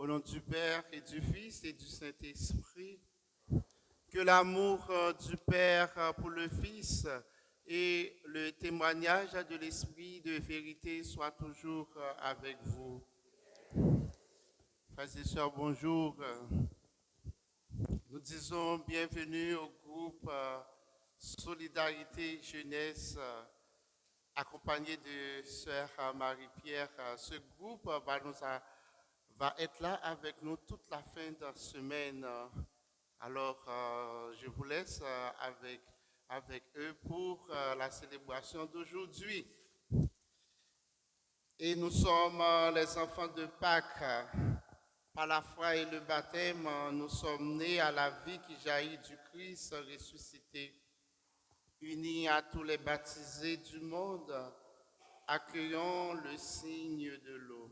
Au nom du Père et du Fils et du Saint-Esprit, que l'amour du Père pour le Fils et le témoignage de l'Esprit de vérité soient toujours avec vous. Frères et sœurs, bonjour. Nous disons bienvenue au groupe Solidarité Jeunesse accompagné de sœur Marie-Pierre. Ce groupe va être là avec nous toute la fin de semaine. Alors, je vous laisse avec eux pour la célébration d'aujourd'hui. Et nous sommes les enfants de Pâques. Par la foi et le baptême, nous sommes nés à la vie qui jaillit du Christ ressuscité. Unis à tous les baptisés du monde, accueillons le signe de l'eau.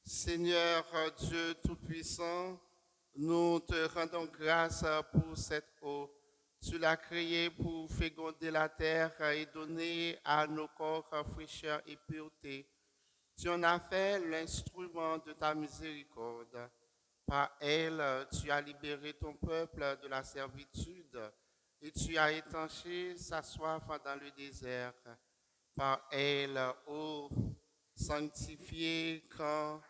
Seigneur Dieu Tout-Puissant, nous te rendons grâce pour cette eau. Tu l'as créée pour féconder la terre et donner à nos corps fraîcheur et pureté. Tu en as fait l'instrument de ta miséricorde. Par elle, tu as libéré ton peuple de la servitude et tu as étanché sa soif dans le désert. Par elle, ô sanctifié quand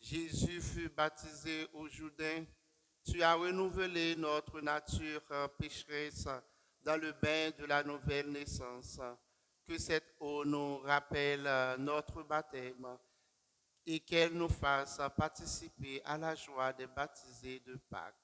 Jésus fut baptisé au Jourdain, tu as renouvelé notre nature pécheresse dans le bain de la nouvelle naissance. Que cette eau nous rappelle notre baptême et qu'elle nous fasse participer à la joie des baptisés de Pâques.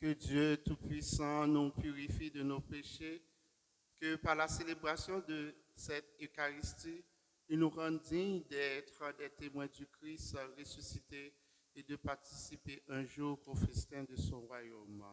Que Dieu Tout-Puissant nous purifie de nos péchés, que par la célébration de cette Eucharistie, il nous rende dignes d'être des témoins du Christ ressuscité et de participer un jour au festin de son royaume.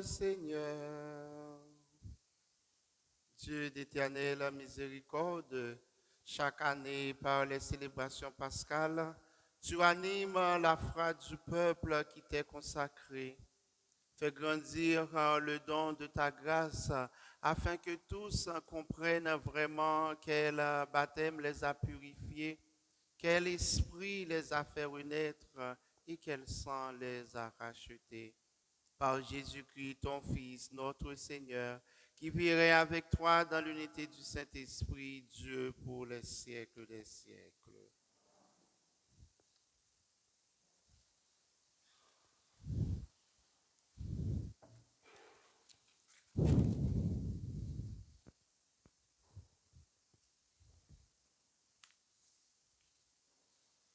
notre Seigneur. Dieu d'éternelle miséricorde, chaque année par les célébrations pascales, tu animes la foi du peuple qui t'est consacré. Fais grandir le don de ta grâce afin que tous comprennent vraiment quel baptême les a purifiés, quel esprit les a fait renaître et quel sang les a rachetés. Par Jésus-Christ, ton Fils, notre Seigneur, qui virait avec toi dans l'unité du Saint-Esprit, Dieu pour les siècles des siècles.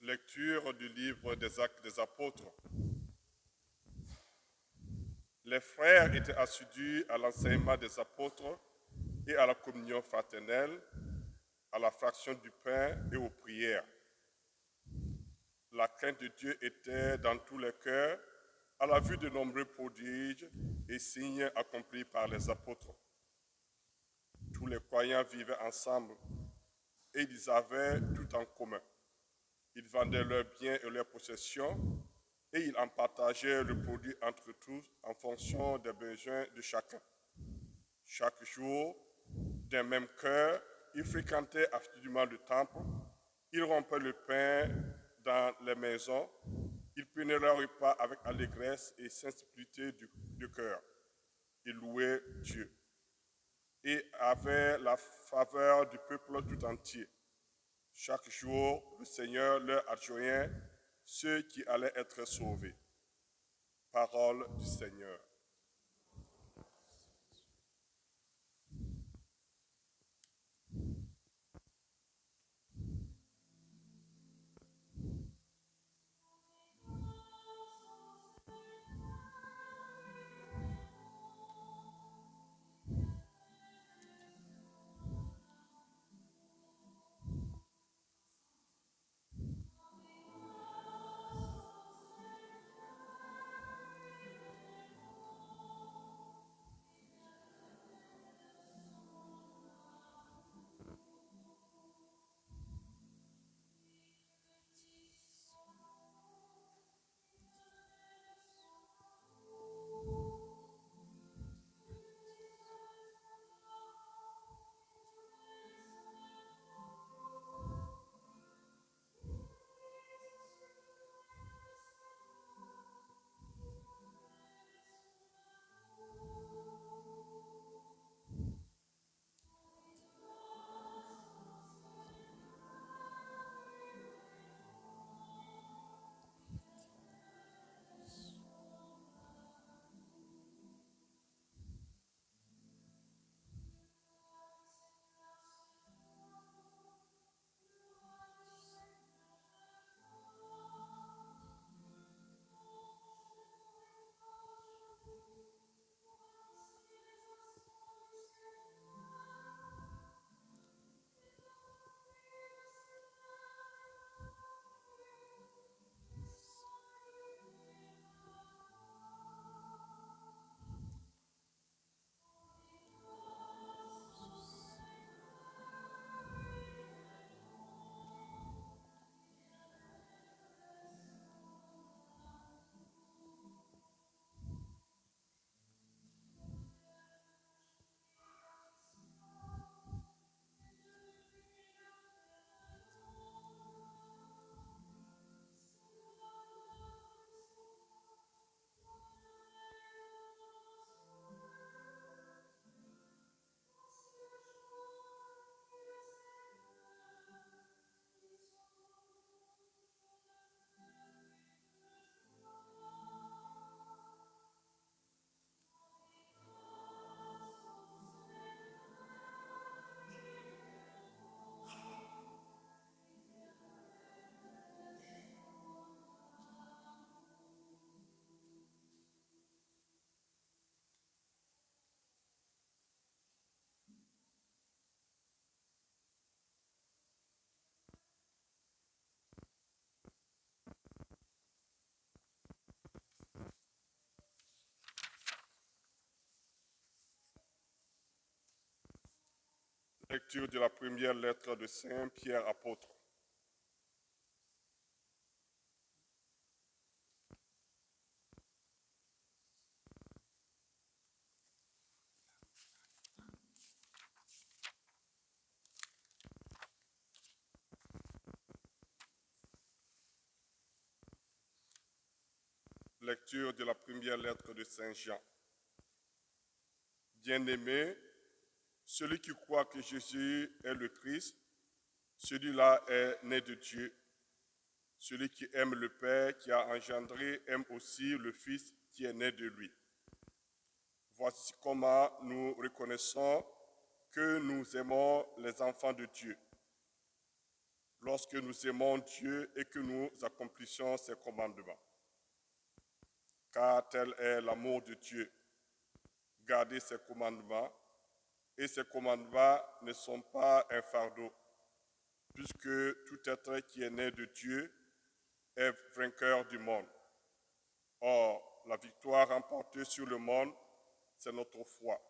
Lecture du livre des Actes des Apôtres. Les frères étaient assidus à l'enseignement des apôtres et à la communion fraternelle, à la fraction du pain et aux prières. La crainte de Dieu était dans tous les cœurs à la vue de nombreux prodiges et signes accomplis par les apôtres. Tous les croyants vivaient ensemble et ils avaient tout en commun. Ils vendaient leurs biens et leurs possessions et ils en partageaient le produit entre tous en fonction des besoins de chacun. Chaque jour, d'un même cœur, ils fréquentaient assidûment le temple, ils rompaient le pain dans les maisons, ils prenaient leur repas avec allégresse et simplicité de cœur. Ils louaient Dieu et avaient la faveur du peuple tout entier. Chaque jour, le Seigneur leur adjoignait ceux qui allaient être sauvés. Parole du Seigneur. Lecture de la première lettre de Saint Pierre apôtre. Lecture de la première lettre de Saint Jean. Bien-aimé, celui qui croit que Jésus est le Christ, celui-là est né de Dieu. Celui qui aime le Père qui a engendré aime aussi le Fils qui est né de lui. Voici comment nous reconnaissons que nous aimons les enfants de Dieu. Lorsque nous aimons Dieu et que nous accomplissons ses commandements. Car tel est l'amour de Dieu, garder ses commandements, et ces commandements ne sont pas un fardeau, puisque tout être qui est né de Dieu est vainqueur du monde. Or, la victoire remportée sur le monde, c'est notre foi.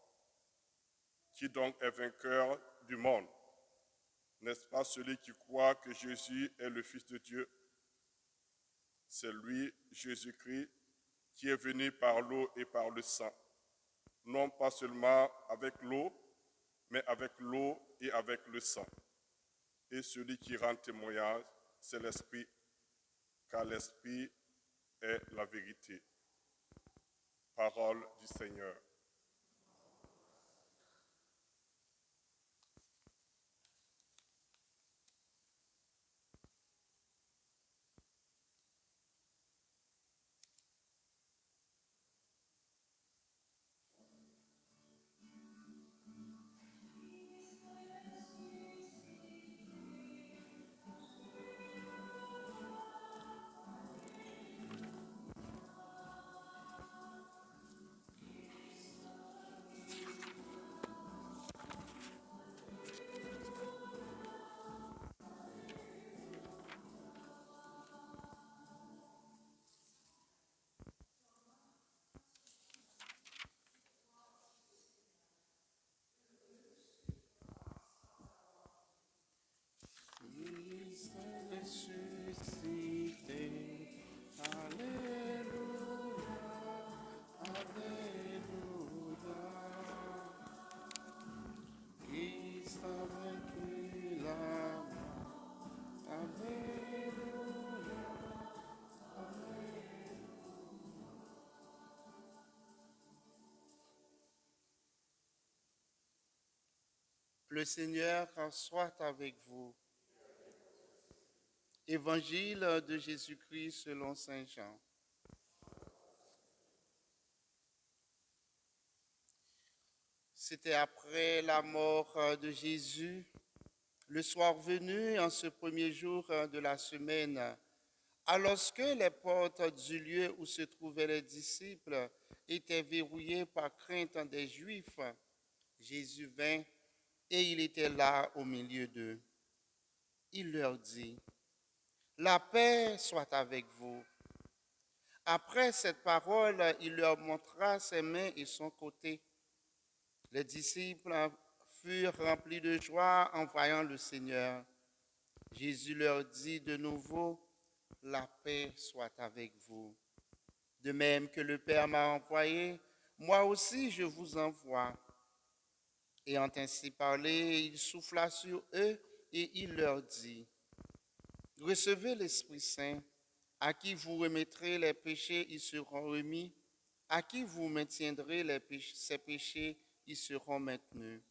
Qui donc est vainqueur du monde? N'est-ce pas celui qui croit que Jésus est le Fils de Dieu? C'est lui, Jésus-Christ, qui est venu par l'eau et par le sang, non pas seulement avec l'eau, mais avec l'eau et avec le sang. Et celui qui rend témoignage, c'est l'Esprit, car l'Esprit est la vérité. Parole du Seigneur. Le Seigneur soit avec vous. Évangile de Jésus-Christ selon Saint Jean. C'était après la mort de Jésus, le soir venu, en ce premier jour de la semaine, alors que les portes du lieu où se trouvaient les disciples étaient verrouillées par crainte des Juifs, Jésus vint et il était là au milieu d'eux. Il leur dit, « La paix soit avec vous. » Après cette parole, il leur montra ses mains et son côté. Les disciples furent remplis de joie en voyant le Seigneur. Jésus leur dit de nouveau, « La paix soit avec vous. De même que le Père m'a envoyé, moi aussi je vous envoie. » Ayant ainsi parlé, il souffla sur eux et il leur dit, « Recevez l'Esprit Saint, à qui vous remettrez les péchés, ils seront remis, à qui vous maintiendrez ces péchés, ils seront maintenus. »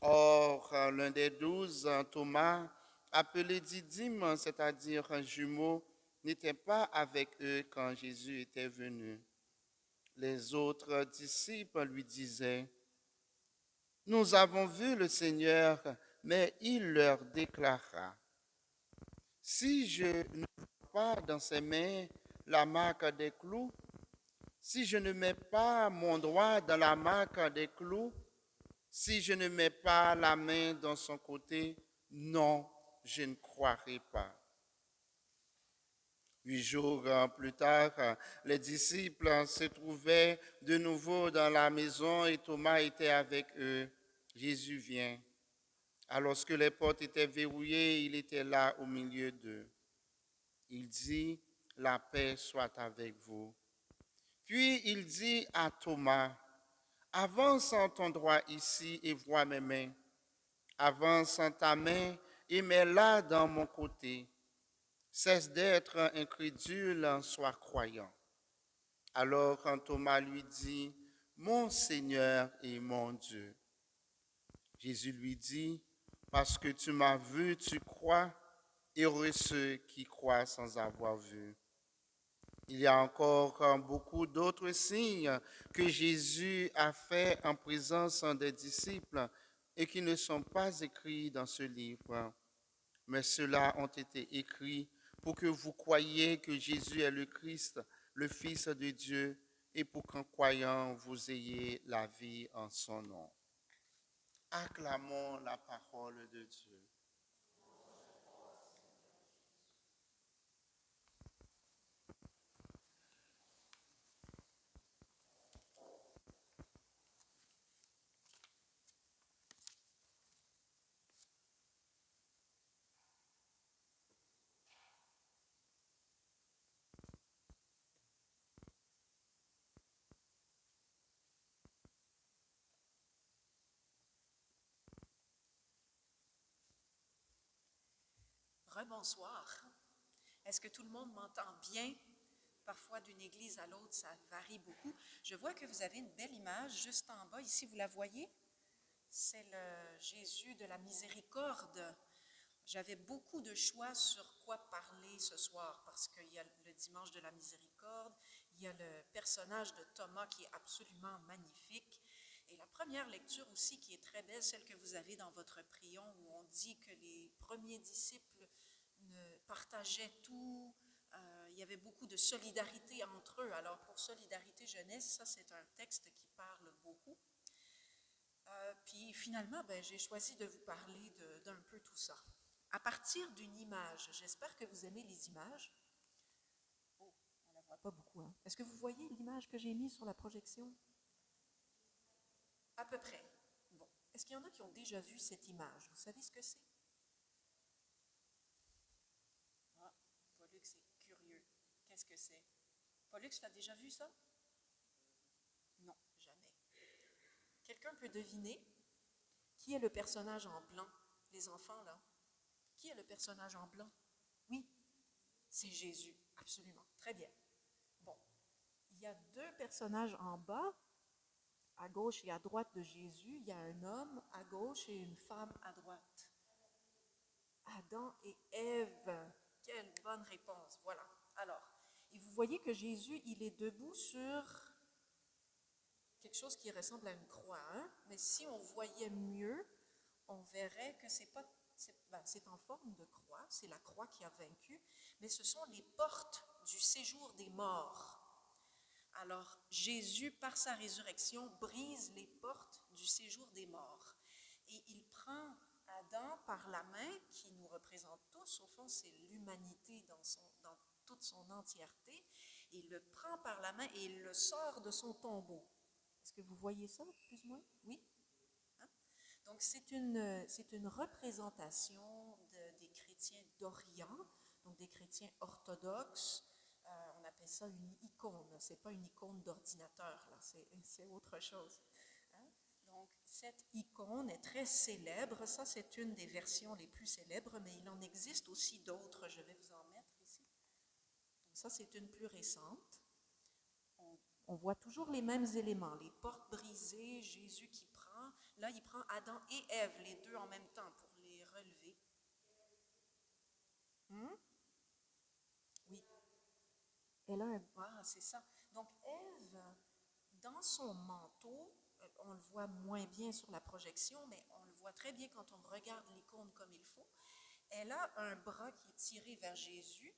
Or, l'un des 12, Thomas, appelé Didyme, c'est-à-dire un jumeau, n'était pas avec eux quand Jésus était venu. Les autres disciples lui disaient, « Nous avons vu le Seigneur », mais il leur déclara, « Si je ne vois pas dans ses mains la marque des clous, si je ne mets pas mon doigt dans la marque des clous, si je ne mets pas la main dans son côté, non, je ne croirai pas. » 8 jours plus tard, les disciples se trouvaient de nouveau dans la maison et Thomas était avec eux. Jésus vient, Alors que les portes étaient verrouillées, il était là au milieu d'eux. Il dit, la paix soit avec vous. Puis il dit à Thomas, avance en ton droit ici et vois mes mains. Avance en ta main et mets-la dans mon côté. Cesse d'être incrédule, sois croyant. Alors quand Thomas lui dit, mon Seigneur et mon Dieu, Jésus lui dit, parce que tu m'as vu, tu crois, heureux ceux qui croient sans avoir vu. Il y a encore beaucoup d'autres signes que Jésus a fait en présence des disciples et qui ne sont pas écrits dans ce livre. Mais ceux-là ont été écrits pour que vous croyiez que Jésus est le Christ, le Fils de Dieu, et pour qu'en croyant, vous ayez la vie en son nom. Acclamons la parole de Dieu. Rebonsoir. Est-ce que tout le monde m'entend bien? Parfois, d'une église à l'autre, ça varie beaucoup. Je vois que vous avez une belle image juste en bas. Ici, vous la voyez? C'est le Jésus de la miséricorde. J'avais beaucoup de choix sur quoi parler ce soir parce qu'il y a le dimanche de la miséricorde, il y a le personnage de Thomas qui est absolument magnifique. Et la première lecture aussi qui est très belle, celle que vous avez dans votre prion où on dit que les premiers disciples partageaient tout, il y avait beaucoup de solidarité entre eux. Alors pour Solidarité Jeunesse, ça c'est un texte qui parle beaucoup. Puis finalement, j'ai choisi de vous parler d'un peu tout ça. À partir d'une image, j'espère que vous aimez les images. Oh, on ne la voit pas beaucoup. Hein? Est-ce que vous voyez l'image que j'ai mise sur la projection? À peu près. Bon. Est-ce qu'il y en a qui ont déjà vu cette image? Vous savez ce que c'est? Ah, Pollux est curieux. Qu'est-ce que c'est? Pollux, tu as déjà vu ça? Non, jamais. Quelqu'un peut deviner qui est le personnage en blanc? Les enfants, là. Qui est le personnage en blanc? Oui, c'est Jésus, absolument. Très bien. Bon, il y a deux personnages en bas, à gauche et à droite de Jésus. Il y a un homme à gauche et une femme à droite. Adam et Ève. Quelle bonne réponse. Voilà. Alors, et vous voyez que Jésus, il est debout sur quelque chose qui ressemble à une croix. Hein? Mais si on voyait mieux, on verrait que c'est en forme de croix, c'est la croix qui a vaincu, mais ce sont les portes du séjour des morts. Alors, Jésus, par sa résurrection, brise les portes du séjour des morts. Et il prend Adam par la main, qui nous représente tous, au fond, c'est l'humanité dans toute son entièreté. Il le prend par la main et il le sort de son tombeau. Est-ce que vous voyez ça, plus ou moins? Oui? Donc, c'est une représentation des chrétiens d'Orient, donc des chrétiens orthodoxes. On appelle ça une icône. Ce n'est pas une icône d'ordinateur, là, c'est autre chose. Hein? Donc, cette icône est très célèbre. Ça, c'est une des versions les plus célèbres, mais il en existe aussi d'autres. Je vais vous en mettre ici. Donc, ça, c'est une plus récente. On voit toujours les mêmes éléments, les portes brisées, Jésus qui prend. Là, il prend Adam et Ève, les deux en même temps, pour les relever. Oui. Elle a un... Ah, c'est ça. Donc, Ève, dans son manteau, on le voit moins bien sur la projection, mais on le voit très bien quand on regarde l'icône comme il faut. Elle a un bras qui est tiré vers Jésus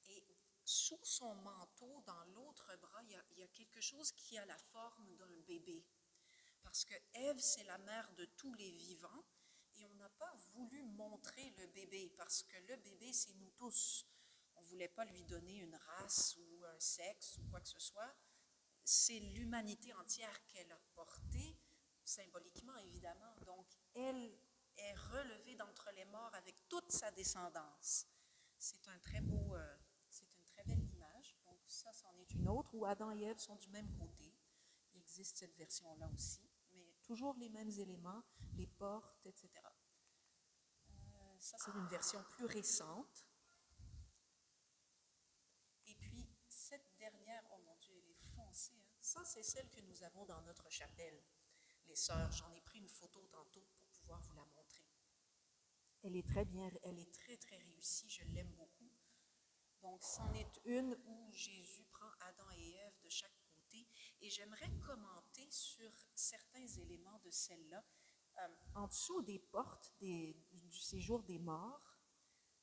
et sous son manteau, dans l'autre bras, il y a quelque chose qui a la forme d'un bébé. Parce que Ève, c'est la mère de tous les vivants, et on n'a pas voulu montrer le bébé, parce que le bébé, c'est nous tous. On ne voulait pas lui donner une race ou un sexe ou quoi que ce soit. C'est l'humanité entière qu'elle a portée, symboliquement évidemment. Donc, elle est relevé d'entre les morts avec toute sa descendance. C'est une très belle image. Donc ça, c'en est une autre où Adam et Ève sont du même côté. Il existe cette version-là aussi, mais toujours les mêmes éléments, les portes, etc. Ça, c'est une version plus récente. Et puis, cette dernière, oh mon Dieu, elle est foncée. Hein? Ça, c'est celle que nous avons dans notre chapelle. Les sœurs, j'en ai pris une photo tantôt pour pouvoir vous la montrer. Elle est très bien, elle est très, très réussie, je l'aime beaucoup. Donc, c'en est une où Jésus prend Adam et Ève de chaque côté. Et j'aimerais commenter sur certains éléments de celle-là. En dessous des portes du séjour des morts,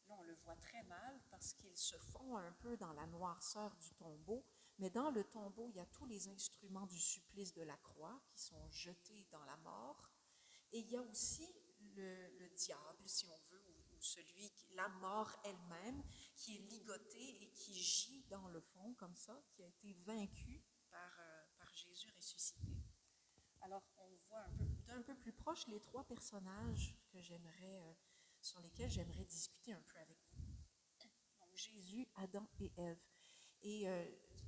là, on le voit très mal parce qu'il se fond un peu dans la noirceur du tombeau. Mais dans le tombeau, il y a tous les instruments du supplice de la croix qui sont jetés dans la mort. Et il y a aussi le diable, si on veut, ou la mort elle-même, qui est ligotée et qui gît dans le fond, comme ça, qui a été vaincu par Jésus ressuscité. Alors, on voit d'un peu plus proche les trois personnages sur lesquels j'aimerais discuter un peu avec vous. Donc, Jésus, Adam et Ève. Et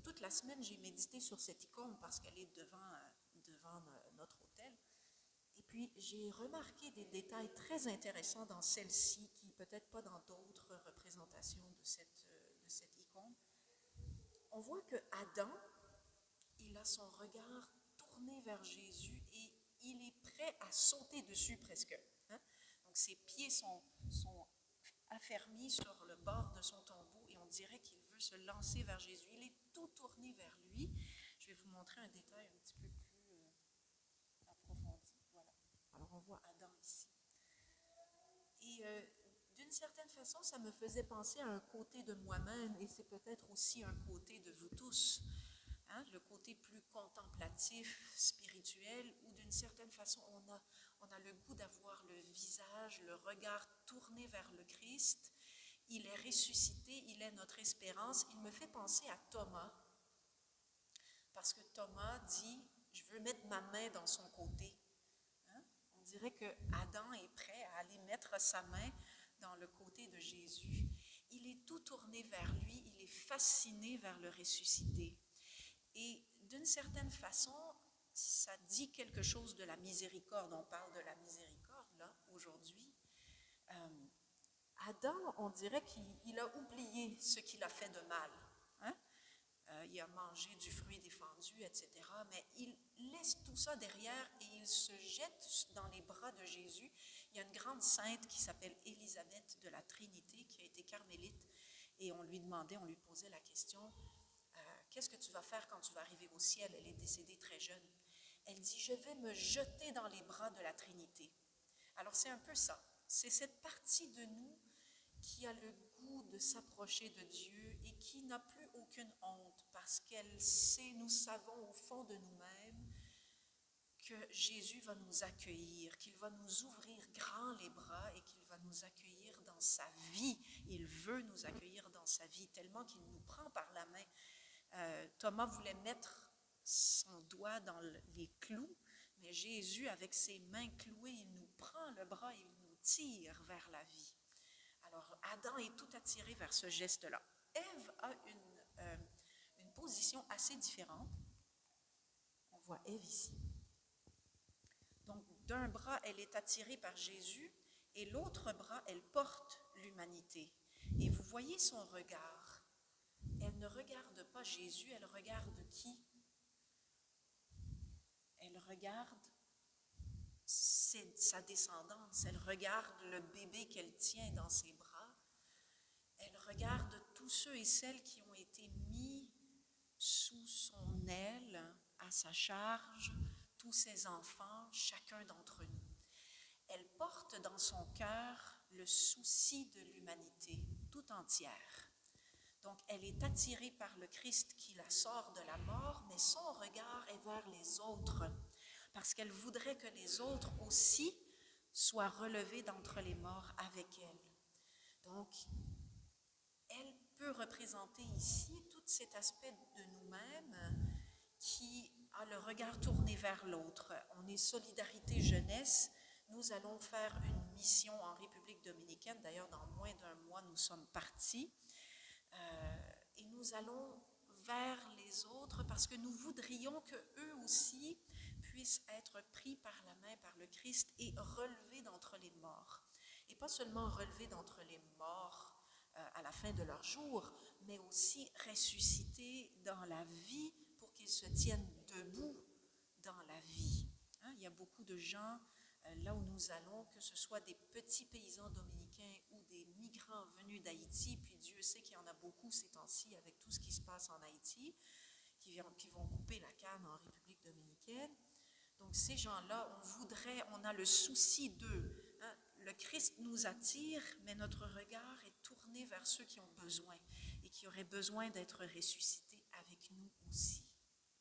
toute la semaine, j'ai médité sur cette icône parce qu'elle est devant notre autel. Et puis, j'ai remarqué des détails très intéressants dans celle-ci, qui peut-être pas dans d'autres représentations de cette icône. On voit que Adam, il a son regard tourné vers Jésus et il est prêt à sauter dessus presque. Hein? Donc, ses pieds sont affermis sur le bord de son tombeau et on dirait qu'il veut se lancer vers Jésus. Il est tout tourné vers lui. Je vais vous montrer un détail un petit peu plus approfondi. Voilà. Alors, on voit Adam ici. Et d'une certaine façon, ça me faisait penser à un côté de moi-même et c'est peut-être aussi un côté de vous tous. Hein, le côté plus contemplatif, spirituel, où d'une certaine façon, on a le goût d'avoir le visage, le regard tourné vers le Christ. Il est ressuscité, il est notre espérance. Il me fait penser à Thomas, parce que Thomas dit, je veux mettre ma main dans son côté. Hein? On dirait que Adam est prêt à aller mettre sa main dans le côté de Jésus. Il est tout tourné vers lui, il est fasciné vers le ressuscité. Et d'une certaine façon, ça dit quelque chose de la miséricorde. On parle de la miséricorde, là, aujourd'hui. Adam, on dirait qu'il a oublié ce qu'il a fait de mal. Hein? Il a mangé du fruit défendu, etc. Mais il laisse tout ça derrière et il se jette dans les bras de Jésus. Il y a une grande sainte qui s'appelle Élisabeth de la Trinité, qui a été carmélite. Et on lui posait la question, qu'est-ce que tu vas faire quand tu vas arriver au ciel? Elle est décédée très jeune. Elle dit, je vais me jeter dans les bras de la Trinité. Alors c'est un peu ça. C'est cette partie de nous qui a le goût de s'approcher de Dieu et qui n'a plus aucune honte parce qu'elle sait, nous savons au fond de nous-mêmes que Jésus va nous accueillir, qu'il va nous ouvrir grand les bras et qu'il va nous accueillir dans sa vie. Il veut nous accueillir dans sa vie tellement qu'il nous prend par la main. Thomas voulait mettre son doigt dans les clous, mais Jésus, avec ses mains clouées, il nous prend le bras et il nous tire vers la vie. Alors, Adam est tout attiré vers ce geste-là. Ève a une position assez différente. On voit Ève ici. Donc, d'un bras, elle est attirée par Jésus et l'autre bras, elle porte l'humanité. Et vous voyez son regard. Elle ne regarde pas Jésus, elle regarde qui? Elle regarde sa descendance, elle regarde le bébé qu'elle tient dans ses bras, elle regarde tous ceux et celles qui ont été mis sous son aile, à sa charge, tous ses enfants, chacun d'entre nous. Elle porte dans son cœur le souci de l'humanité tout entière. Donc, elle est attirée par le Christ qui la sort de la mort, mais son regard est vers les autres, parce qu'elle voudrait que les autres aussi soient relevés d'entre les morts avec elle. Donc, elle peut représenter ici tout cet aspect de nous-mêmes qui a le regard tourné vers l'autre. On est Solidarité Jeunesse, nous allons faire une mission en République dominicaine. D'ailleurs, dans moins d'un mois, nous sommes partis. Et nous allons vers les autres parce que nous voudrions qu'eux aussi puissent être pris par la main par le Christ et relevés d'entre les morts. Et pas seulement relevés d'entre les morts à la fin de leur jour, mais aussi ressuscités dans la vie pour qu'ils se tiennent debout dans la vie. Hein, il y a beaucoup de gens là où nous allons, que ce soit des petits paysans dominicains ou des migrants venus d'Haïti, puis Dieu sait qu'il y en a beaucoup ces temps-ci avec tout ce qui se passe en Haïti, qui vont couper la canne en République dominicaine. Donc ces gens-là, on a le souci d'eux. Hein? Le Christ nous attire, mais notre regard est tourné vers ceux qui ont besoin et qui auraient besoin d'être ressuscités avec nous aussi,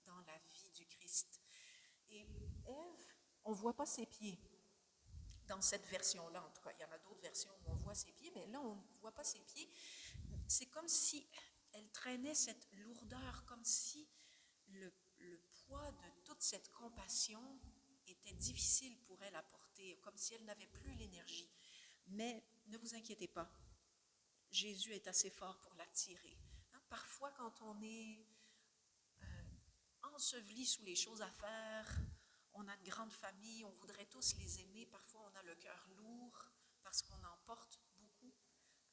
dans la vie du Christ. Et Ève, on ne voit pas ses pieds. Dans cette version-là, en tout cas, il y en a d'autres versions où on voit ses pieds, mais là, on ne voit pas ses pieds. C'est comme si elle traînait cette lourdeur, comme si le poids de toute cette compassion était difficile pour elle à porter, comme si elle n'avait plus l'énergie. Mais ne vous inquiétez pas, Jésus est assez fort pour l'attirer. Hein, parfois, quand on est enseveli sous les choses à faire, on a une grande famille, on voudrait tous les aimer. Parfois, on a le cœur lourd parce qu'on en porte beaucoup.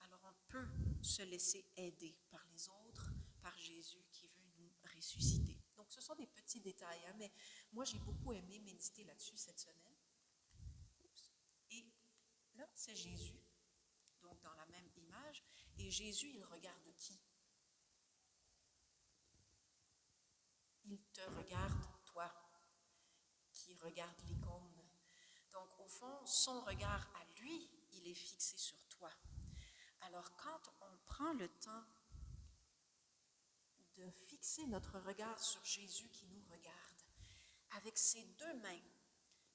Alors, on peut se laisser aider par les autres, par Jésus qui veut nous ressusciter. Donc, ce sont des petits détails, hein, mais moi, j'ai beaucoup aimé méditer là-dessus cette semaine. Et là, c'est Jésus, donc dans la même image. Et Jésus, il regarde qui? Il te regarde, toi, qui regarde l'icône. Donc, au fond, son regard à lui, il est fixé sur toi. Alors, quand on prend le temps de fixer notre regard sur Jésus qui nous regarde, avec ses deux mains,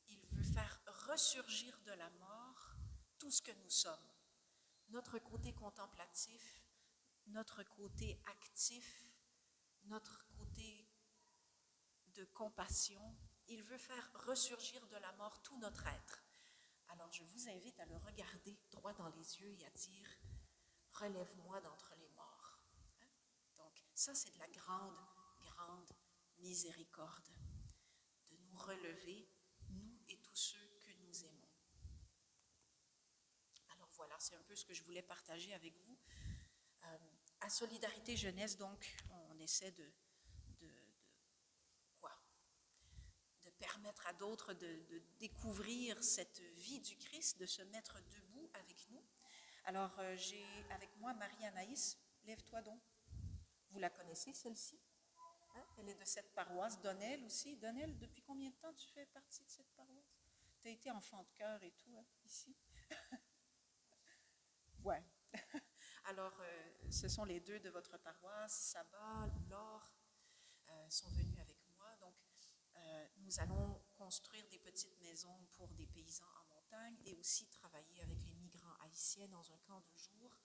il veut faire ressurgir de la mort tout ce que nous sommes. Notre côté contemplatif, notre côté actif, notre côté de compassion. Il veut faire ressurgir de la mort tout notre être. Alors je vous invite à le regarder droit dans les yeux et à dire « Relève-moi d'entre les morts ». Hein? Donc ça, c'est de la grande, grande miséricorde, de nous relever, nous et tous ceux que nous aimons. Alors voilà, c'est un peu ce que je voulais partager avec vous. À Solidarité Jeunesse, donc, on essaie de permettre à d'autres de découvrir cette vie du Christ, de se mettre debout avec nous. Alors, j'ai avec moi Marie-Anaïs. Lève-toi donc. Vous la connaissez, celle-ci? Hein? Elle est de cette paroisse. Donnel aussi. Donnel, depuis combien de temps tu fais partie de cette paroisse? Tu as été enfant de cœur et tout, hein, ici? Ouais. Alors, ce sont les deux de votre paroisse, Saba, Laure, sont venus avec moi. Donc, nous allons construire des petites maisons pour des paysans en montagne et aussi travailler avec les migrants haïtiens dans un camp de jour.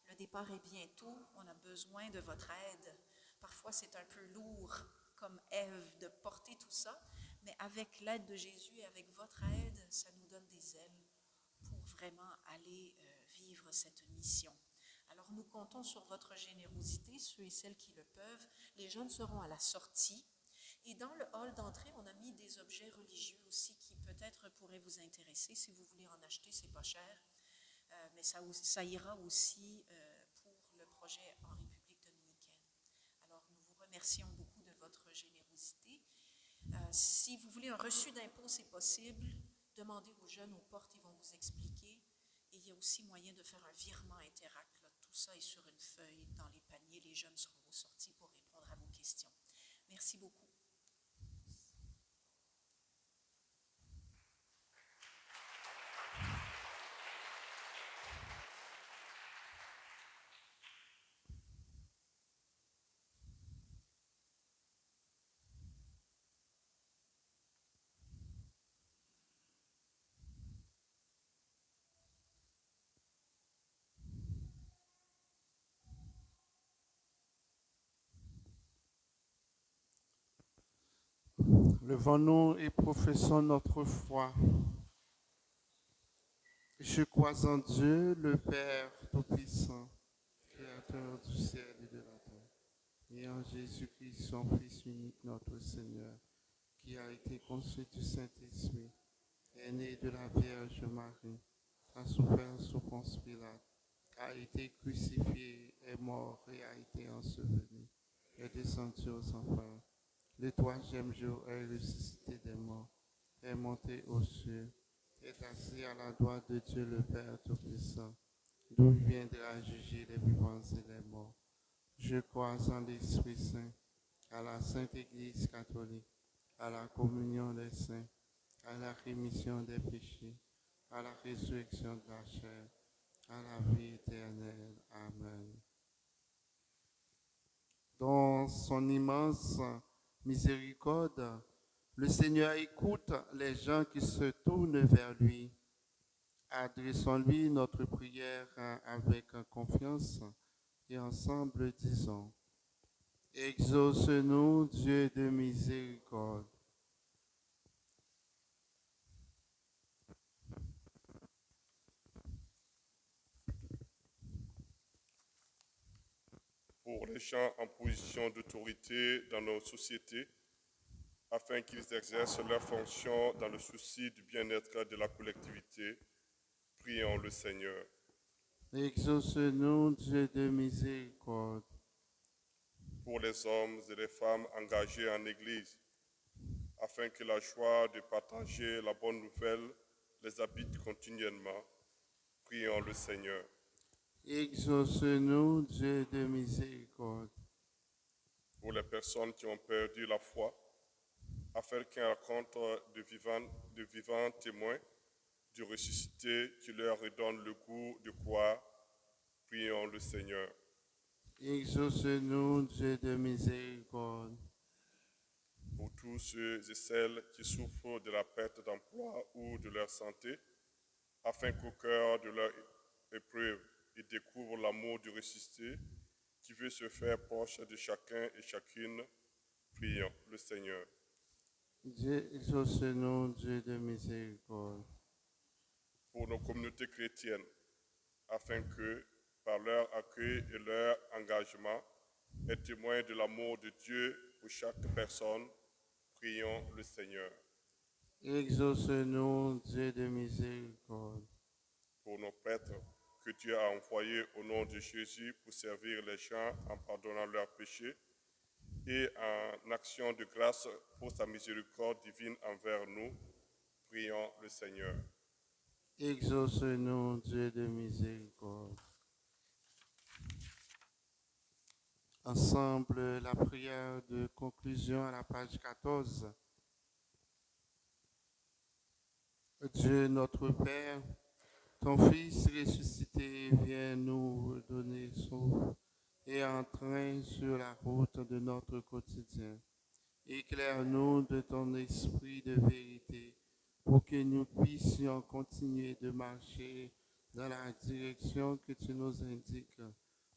Le départ est bientôt, on a besoin de votre aide. Parfois, c'est un peu lourd, comme Ève, de porter tout ça, mais avec l'aide de Jésus et avec votre aide, ça nous donne des ailes pour vraiment aller vivre cette mission. Alors, nous comptons sur votre générosité, ceux et celles qui le peuvent. Les jeunes seront à la sortie. Et dans le hall d'entrée, on a mis des objets religieux aussi qui peut-être pourraient vous intéresser. Si vous voulez en acheter, c'est pas cher. Mais ça ira aussi pour le projet en République dominicaine. Alors, nous vous remercions beaucoup de votre générosité. Si vous voulez un reçu d'impôt, c'est possible. Demandez aux jeunes aux portes, ils vont vous expliquer. Et il y a aussi moyen de faire un virement Interac. Là. Tout ça est sur une feuille dans les paniers. Les jeunes seront aux sorties pour répondre à vos questions. Merci beaucoup. Levons-nous et professons notre foi. Je crois en Dieu, le Père Tout-Puissant, Créateur du ciel et de la terre, et en Jésus-Christ, son Fils unique, notre Seigneur, qui a été conçu du Saint-Esprit, est né de la Vierge Marie, a souffert sous Ponce Pilate, a été crucifié, est mort et a été enseveli, est descendu aux enfers. Le troisième jour est ressuscité des morts, est monté aux cieux, est assis à la droite de Dieu le Père Tout-Puissant, d'où il viendra juger les vivants et les morts. Je crois en l'Esprit Saint, à la Sainte Église catholique, à la communion des saints, à la rémission des péchés, à la résurrection de la chair, à la vie éternelle. Amen. Dans son immense miséricorde, le Seigneur écoute les gens qui se tournent vers lui. Adressons-lui notre prière avec confiance et ensemble disons: Exauce-nous, Dieu de miséricorde. Pour les gens en position d'autorité dans nos sociétés, afin qu'ils exercent leurs fonctions dans le souci du bien-être de la collectivité, prions le Seigneur. Exauce-nous, Dieu de miséricorde. Pour les hommes et les femmes engagés en Église, afin que la joie de partager la bonne nouvelle les habite continuellement, prions le Seigneur. Exauce-nous, Dieu de miséricorde. Pour les personnes qui ont perdu la foi, afin qu'elles rencontrent de vivants témoins du ressuscité qui leur redonne le goût de croire, prions le Seigneur. Exauce-nous, Dieu de miséricorde. Pour tous ceux et celles qui souffrent de la perte d'emploi ou de leur santé, afin qu'au cœur de leur épreuve, ils découvrent l'amour du ressuscité qui veut se faire proche de chacun et chacune, prions le Seigneur. Dieu, exauce-nous, Dieu de miséricorde. Pour nos communautés chrétiennes, afin que, par leur accueil et leur engagement, et témoins de l'amour de Dieu pour chaque personne, prions le Seigneur. Exauce-nous, Dieu de miséricorde. Pour nos prêtres que Dieu a envoyés au nom de Jésus pour servir les gens en pardonnant leurs péchés et en action de grâce pour sa miséricorde divine envers nous, prions le Seigneur. Exauce-nous, Dieu de miséricorde. Ensemble, la prière de conclusion à la page 14. Dieu notre Père, ton Fils ressuscité vient nous donner souffle et entraîne sur la route de notre quotidien. Éclaire-nous de ton esprit de vérité pour que nous puissions continuer de marcher dans la direction que tu nous indiques.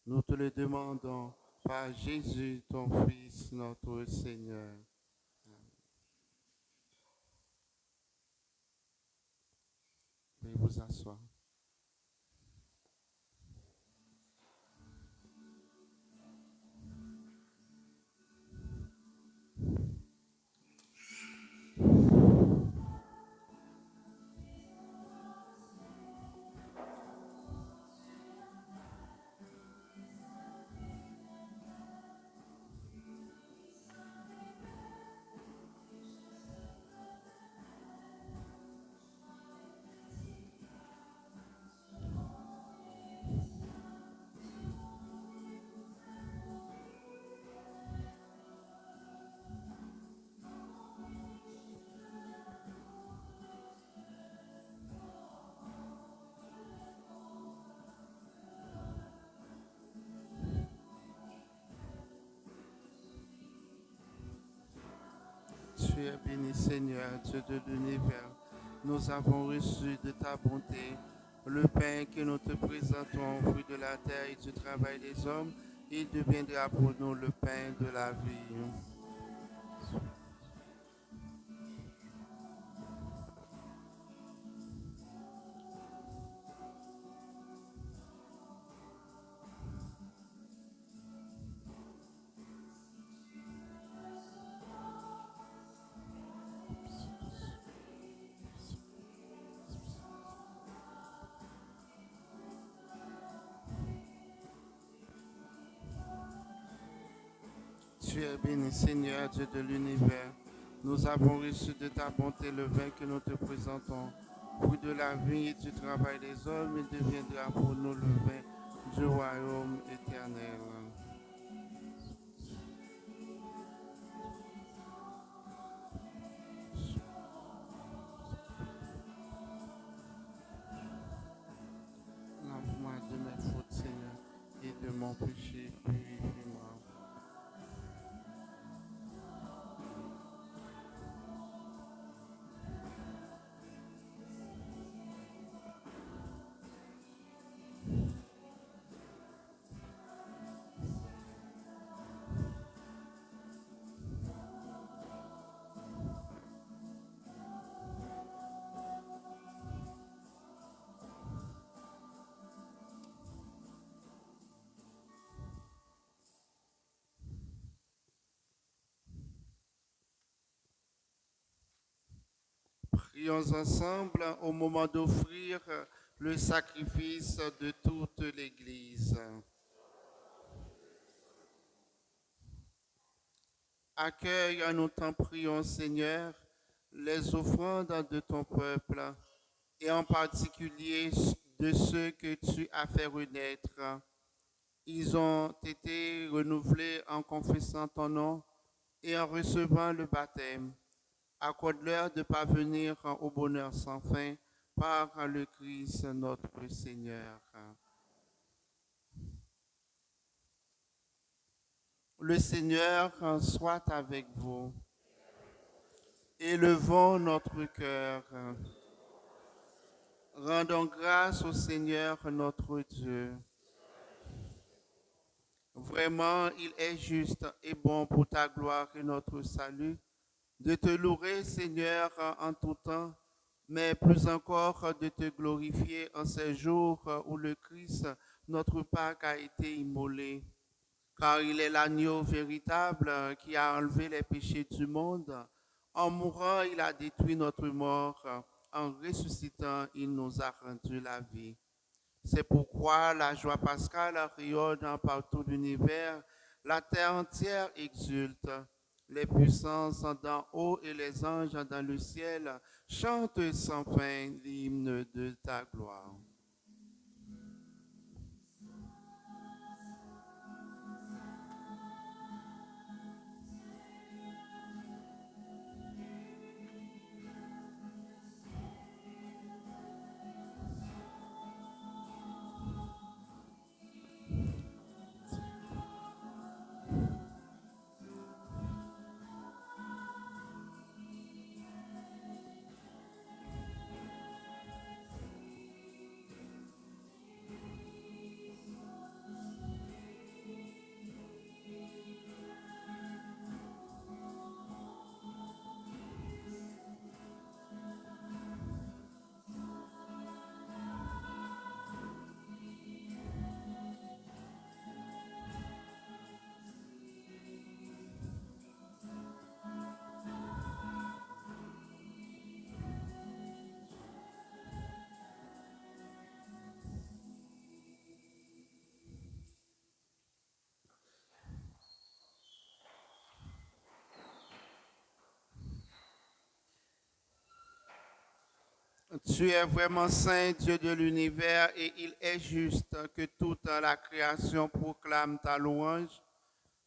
Nous te le demandons par Jésus, ton Fils, notre Seigneur. Veuillez vous asseoir. Tu es béni, Seigneur, Dieu de l'univers. Nous avons reçu de ta bonté le pain que nous te présentons, fruit de la terre et du travail des hommes. Il deviendra pour nous le pain de la vie. Tu es béni, Seigneur, Dieu de l'univers. Nous avons reçu de ta bonté le vin que nous te présentons. Fruit de la vie et du travail des hommes, il deviendra pour nous le vin du royaume éternel. Lave-moi de mes fautes, Seigneur, et de mon péché, purifie-moi. Prions ensemble au moment d'offrir le sacrifice de toute l'Église. Accueille, nous t'en prions, Seigneur, les offrandes de ton peuple, et en particulier de ceux que tu as fait renaître. Ils ont été renouvelés en confessant ton nom et en recevant le baptême. Accorde-leur de parvenir au bonheur sans fin par le Christ notre Seigneur. Le Seigneur soit avec vous. Élevons notre cœur. Rendons grâce au Seigneur notre Dieu. Vraiment, il est juste et bon pour ta gloire et notre salut de te louer, Seigneur, en tout temps, mais plus encore de te glorifier en ces jours où le Christ, notre Pâque, a été immolé. Car il est l'agneau véritable qui a enlevé les péchés du monde. En mourant, il a détruit notre mort. En ressuscitant, il nous a rendu la vie. C'est pourquoi la joie pascale rayonne par tout l'univers. La terre entière exulte. Les puissances d'en haut et les anges dans le ciel chantent sans fin l'hymne de ta gloire. Tu es vraiment saint, Dieu de l'univers, et il est juste que toute la création proclame ta louange,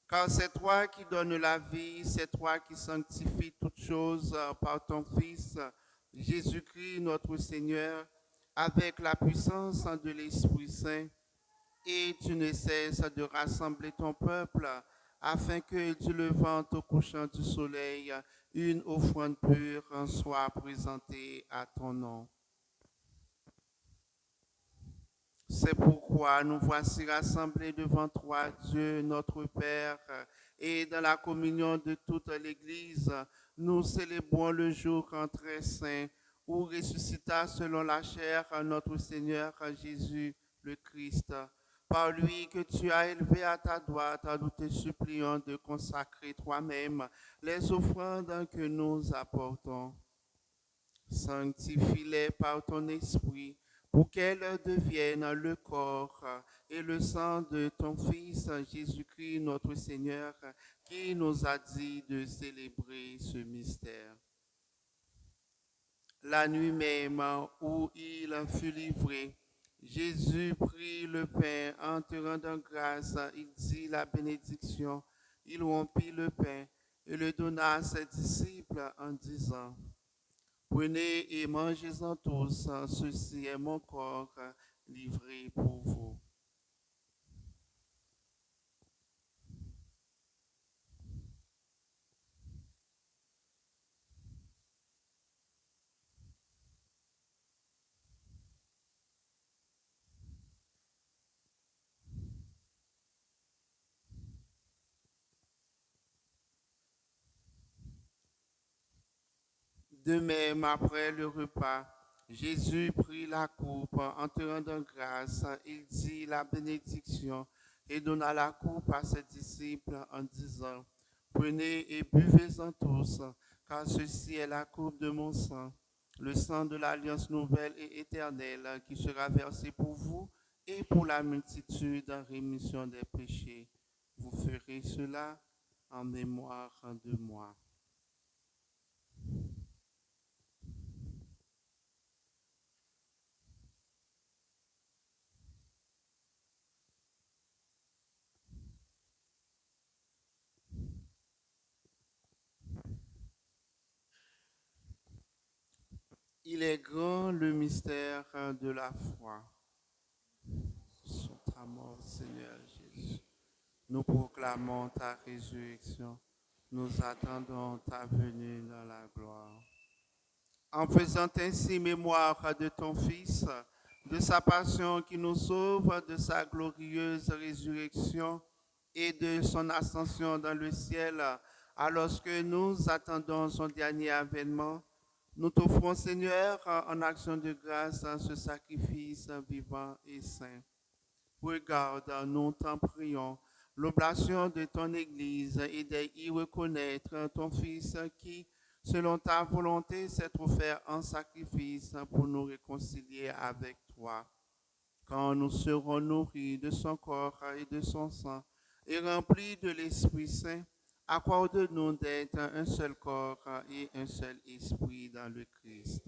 car c'est toi qui donnes la vie, c'est toi qui sanctifies toutes choses par ton Fils, Jésus-Christ notre Seigneur, avec la puissance de l'Esprit Saint, et tu ne cesses de rassembler ton peuple afin que du levant au couchant du soleil, une offrande pure soit présentée à ton nom. C'est pourquoi nous voici rassemblés devant toi, Dieu notre Père, et dans la communion de toute l'Église, nous célébrons le jour très saint où ressuscita selon la chair notre Seigneur Jésus le Christ. Par lui que tu as élevé à ta droite, nous te supplions de consacrer toi-même les offrandes que nous apportons. Sanctifie-les par ton esprit pour qu'elles deviennent le corps et le sang de ton Fils Jésus-Christ, notre Seigneur, qui nous a dit de célébrer ce mystère. La nuit même où il fut livré, Jésus prit le pain en te rendant grâce, il dit la bénédiction, il rompit le pain et le donna à ses disciples en disant, prenez et mangez-en tous, ceci est mon corps livré pour vous. De même, après le repas, Jésus prit la coupe en te rendant grâce. Il dit la bénédiction et donna la coupe à ses disciples en disant, prenez et buvez-en tous, car ceci est la coupe de mon sang, le sang de l'alliance nouvelle et éternelle qui sera versé pour vous et pour la multitude en rémission des péchés. Vous ferez cela en mémoire de moi. Il est grand le mystère de la foi. Sur ta mort, Seigneur Jésus. Nous proclamons ta résurrection. Nous attendons ta venue dans la gloire. En faisant ainsi mémoire de ton Fils, de sa passion qui nous sauve, de sa glorieuse résurrection et de son ascension dans le ciel, alors que nous attendons son dernier avènement, nous t'offrons, Seigneur, en action de grâce, ce sacrifice vivant et saint. Regarde, nous t'en prions, l'oblation de ton Église et d'y reconnaître ton Fils qui, selon ta volonté, s'est offert en sacrifice pour nous réconcilier avec toi. Quand nous serons nourris de son corps et de son sang et remplis de l'Esprit Saint, accorde-nous d'être un seul corps et un seul esprit dans le Christ.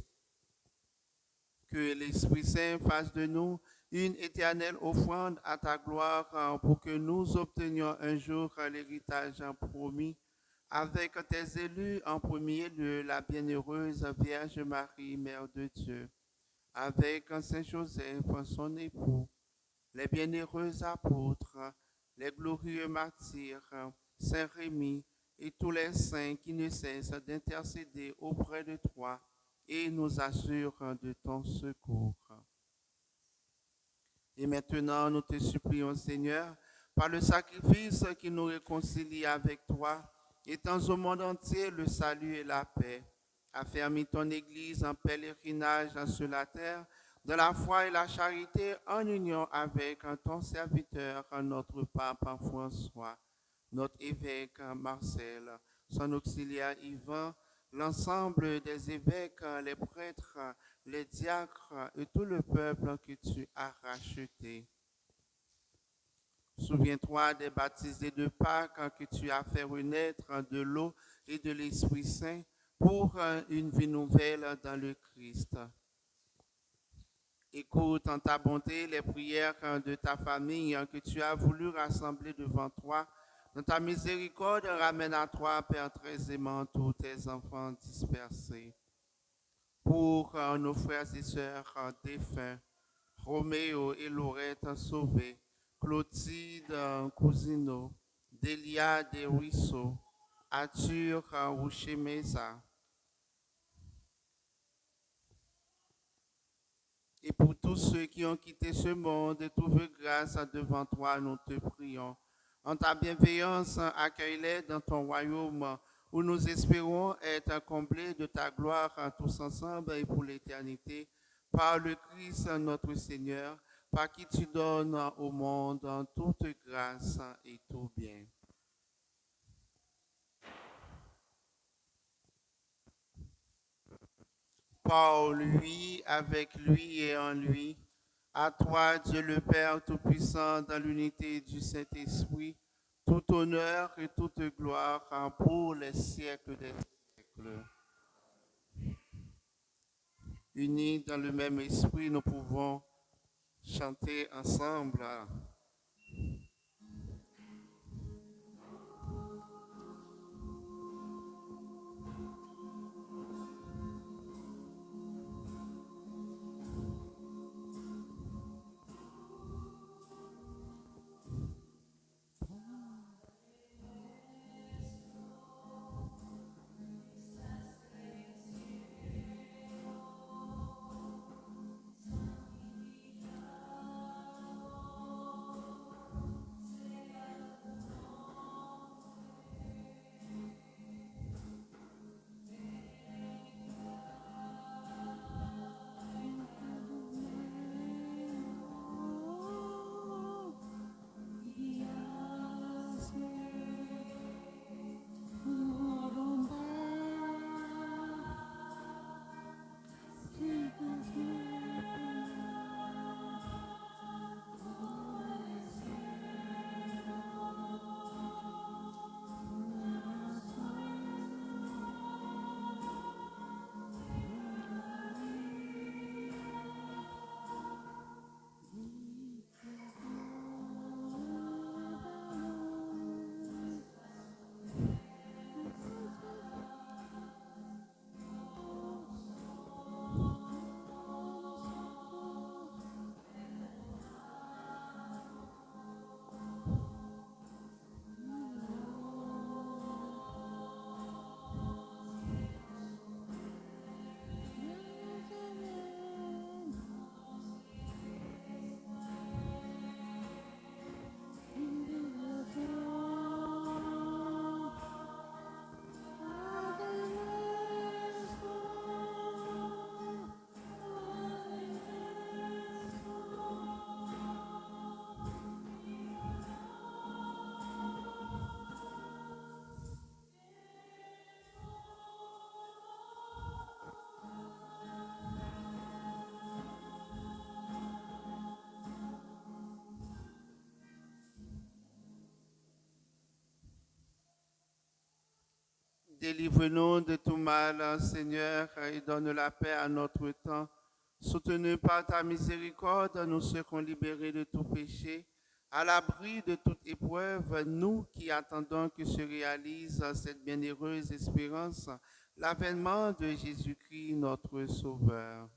Que l'Esprit Saint fasse de nous une éternelle offrande à ta gloire pour que nous obtenions un jour l'héritage promis avec tes élus, en premier lieu la bienheureuse Vierge Marie, Mère de Dieu, avec Saint Joseph, son époux, les bienheureux apôtres, les glorieux martyrs, Saint Rémy et tous les saints qui ne cessent d'intercéder auprès de toi et nous assurent de ton secours. Et maintenant, nous te supplions, Seigneur, par le sacrifice qui nous réconcilie avec toi, étends au monde entier le salut et la paix. Affermis ton Église en pèlerinage sur la terre, de la foi et la charité, en union avec ton serviteur, notre pape François, notre évêque Marcel, son auxiliaire Yvan, l'ensemble des évêques, les prêtres, les diacres et tout le peuple que tu as racheté. Souviens-toi des baptisés de Pâques que tu as fait renaître de l'eau et de l'Esprit Saint pour une vie nouvelle dans le Christ. Écoute en ta bonté les prières de ta famille que tu as voulu rassembler devant toi. Dans ta miséricorde, ramène à toi, Père très aimant, tous tes enfants dispersés. Pour nos frères et sœurs défunts, Roméo et Laurette sauvés, Clotilde Cousineau, Delia des Ruisseaux, Arthur Rouchet-Mesa. Et pour tous ceux qui ont quitté ce monde et trouvent grâce devant toi, nous te prions. En ta bienveillance, accueille-les dans ton royaume où nous espérons être comblés de ta gloire tous ensemble et pour l'éternité, par le Christ notre Seigneur, par qui tu donnes au monde toute grâce et tout bien. Par lui, avec lui et en lui, À toi, Dieu le Père Tout-Puissant, dans l'unité du Saint-Esprit, tout honneur et toute gloire pour les siècles des siècles. Unis dans le même esprit, nous pouvons chanter ensemble. Délivre-nous de tout mal, Seigneur, et donne la paix à notre temps. Soutenus par ta miséricorde, nous serons libérés de tout péché, à l'abri de toute épreuve, nous qui attendons que se réalise cette bienheureuse espérance, l'avènement de Jésus-Christ, notre Sauveur.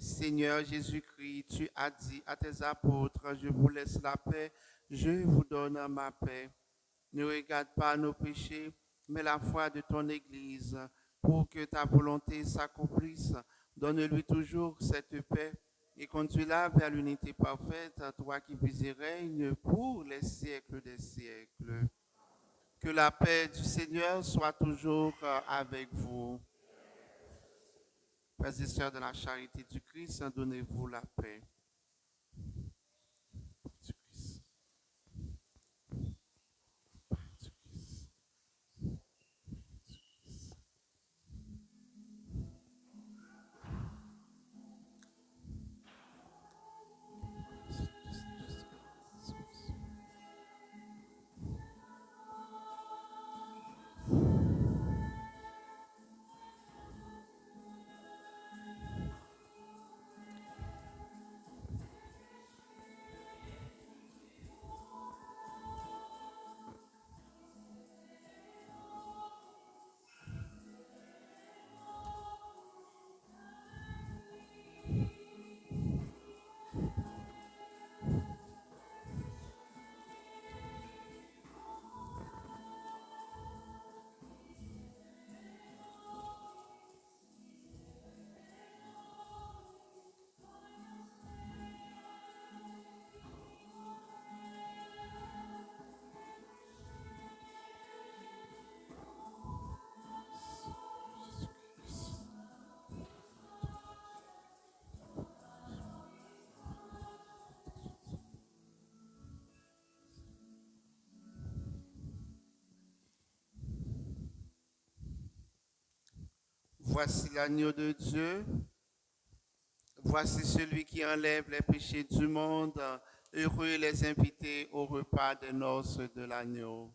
Seigneur Jésus-Christ, tu as dit à tes apôtres, je vous laisse la paix, je vous donne ma paix. Ne regarde pas nos péchés, mais la foi de ton Église, pour que ta volonté s'accomplisse. Donne-lui toujours cette paix et conduis-la vers l'unité parfaite, toi qui vis et règnes pour les siècles des siècles. Que la paix du Seigneur soit toujours avec vous. Frères et sœurs de la charité du Christ, donnez-vous la paix. Du Christ. Du Christ. voici l'agneau de Dieu. Voici celui qui enlève les péchés du monde. Heureux les invités au repas des noces de l'agneau.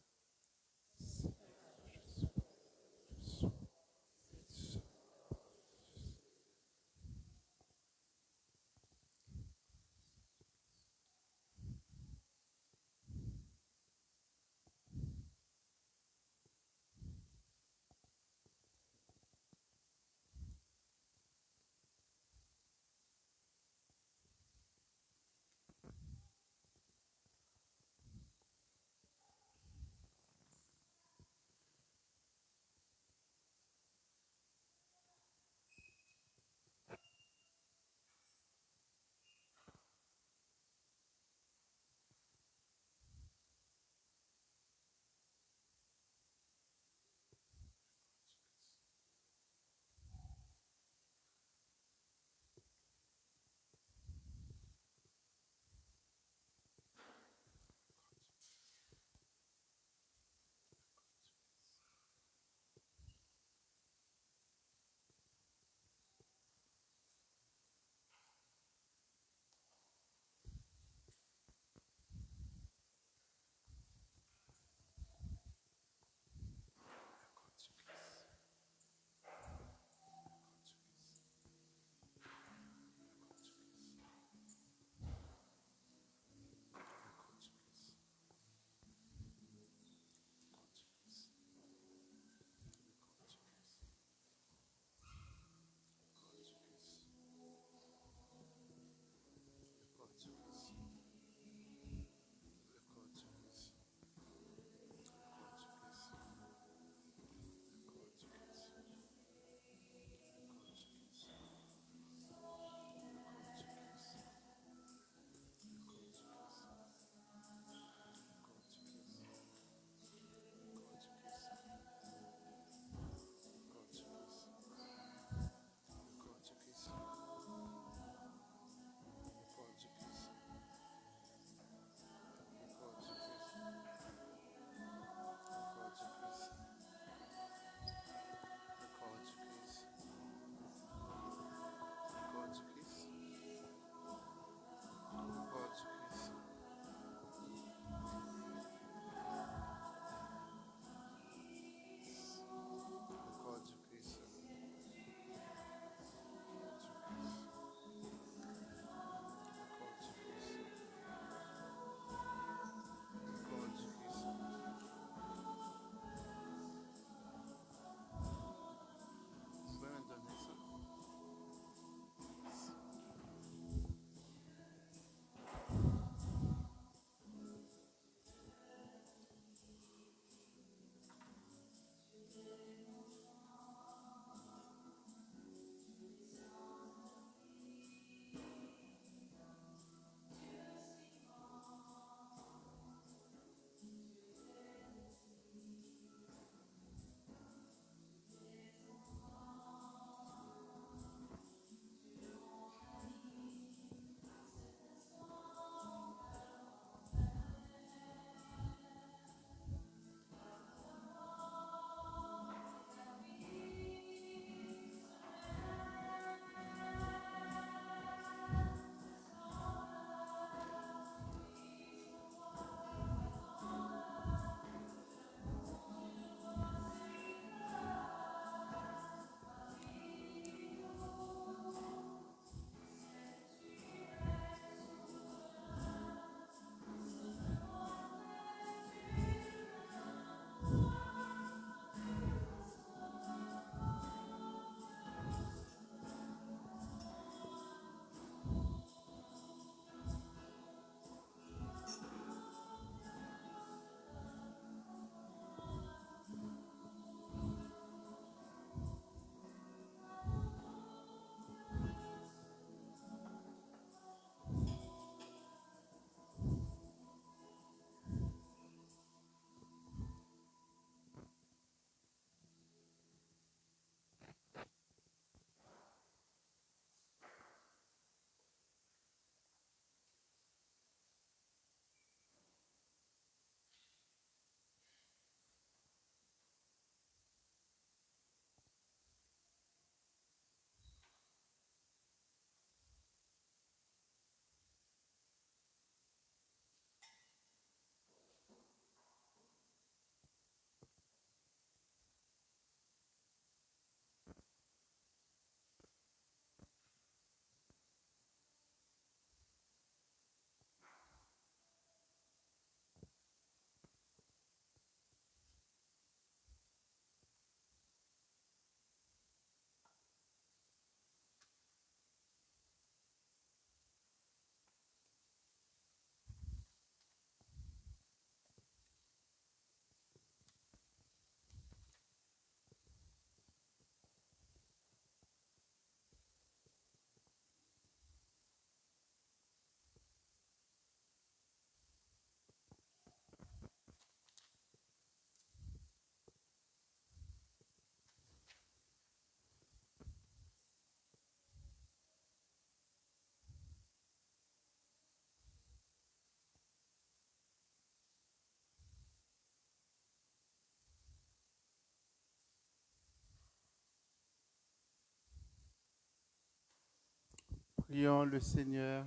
Prions le Seigneur.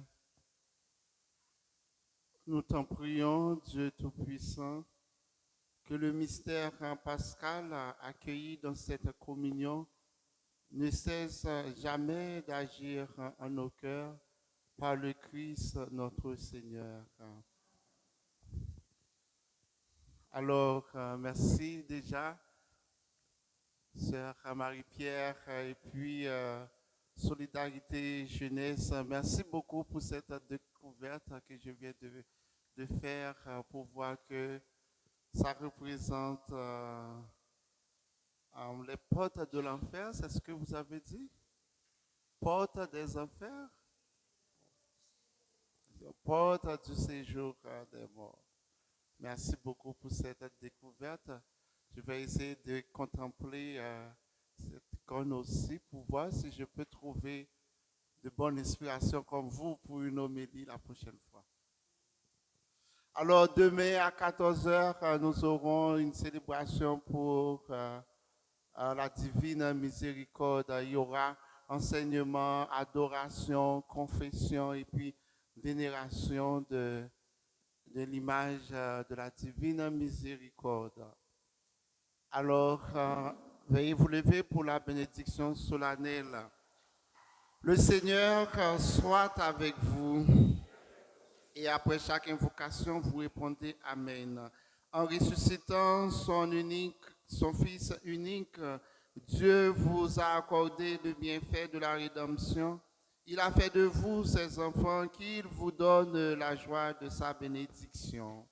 Nous t'en prions, Dieu Tout-Puissant, que le mystère pascal accueilli dans cette communion ne cesse jamais d'agir en nos cœurs par le Christ notre Seigneur. Alors, merci déjà, sœur Marie-Pierre, et puis Solidarité Jeunesse. Merci beaucoup pour cette découverte que je viens de faire pour voir que ça représente les portes de l'enfer. C'est ce que vous avez dit? Portes des enfers? Portes du séjour des morts. Merci beaucoup pour cette découverte. Je vais essayer de contempler cette icône aussi pour voir si je peux trouver de bonnes inspirations comme vous pour une homélie la prochaine fois. Alors, demain à 14h, nous aurons une célébration pour la divine miséricorde. Il y aura enseignement, adoration, confession et puis vénération de l'image de la divine miséricorde. Alors, veuillez vous lever pour la bénédiction solennelle. Le Seigneur soit avec vous. Et après chaque invocation, vous répondez Amen. En ressuscitant son Fils unique, Dieu vous a accordé le bienfait de la rédemption. Il a fait de vous ses enfants, qu'il vous donne la joie de sa bénédiction.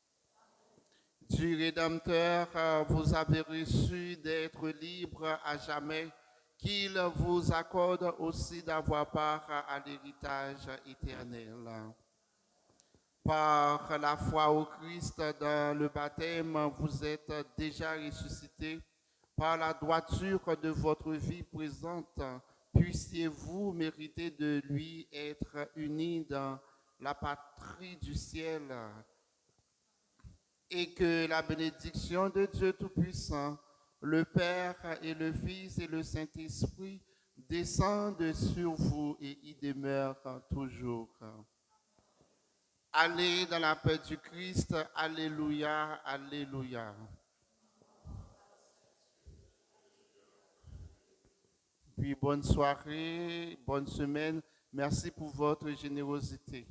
Du Rédempteur, vous avez reçu d'être libre à jamais, qu'il vous accorde aussi d'avoir part à l'héritage éternel. Par la foi au Christ dans le baptême, vous êtes déjà ressuscités. Par la droiture de votre vie présente, puissiez-vous mériter de lui être unis dans la patrie du ciel. Et que la bénédiction de Dieu Tout-Puissant, le Père et le Fils et le Saint-Esprit descendent sur vous et y demeurent toujours. Allez dans la paix du Christ. Alléluia, alléluia. Puis bonne soirée, bonne semaine. Merci pour votre générosité.